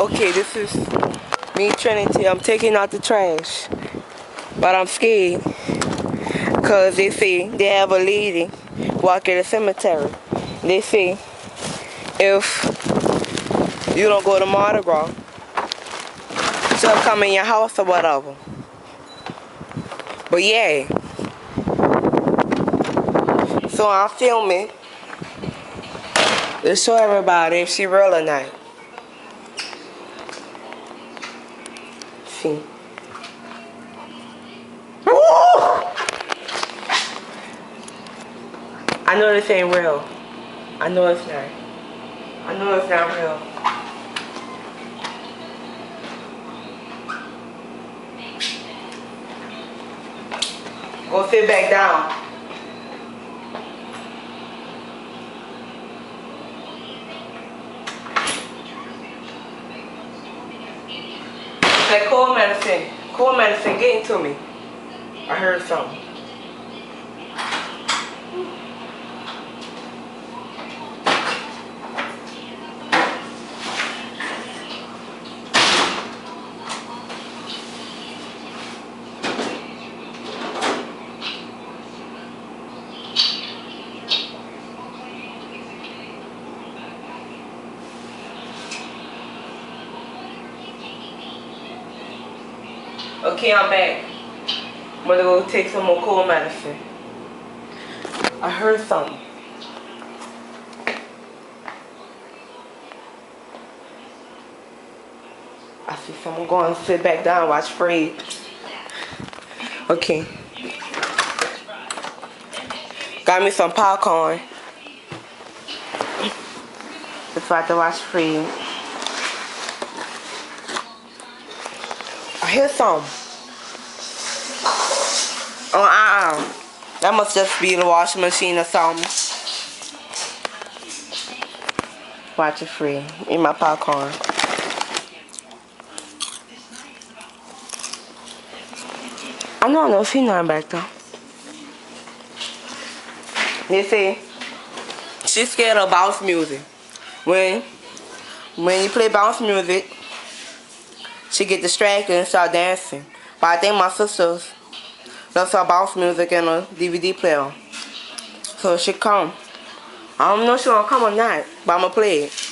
Okay, this is me, Trinity. I'm taking out the trash, but I'm scared because they say they have a lady walk in the cemetery. They say if you don't go to Mardi Gras, she'll come in your house or whatever. But yeah, so I'm filming to show everybody if she real or not. See. I know this ain't real. I know it's not. I know it's not real. Go sit back down. Like cold medicine. Cold medicine getting to me. I heard something. Okay, I'm back. I'm gonna go take some more cold medicine. I heard something. I see someone going to sit back down and watch Fred. Okay. Got me some popcorn. Just about to watch Fred. I hear something. Oh, that must just be the washing machine or something. Watch it free. Eat my popcorn. I don't see nothing back there. They say she's scared of bounce music. When you play bounce music, she get distracted and start dancing. But I think my sisters left her bounce music in a DVD player. So she come. I don't know if she gonna come or not, but I'ma play it.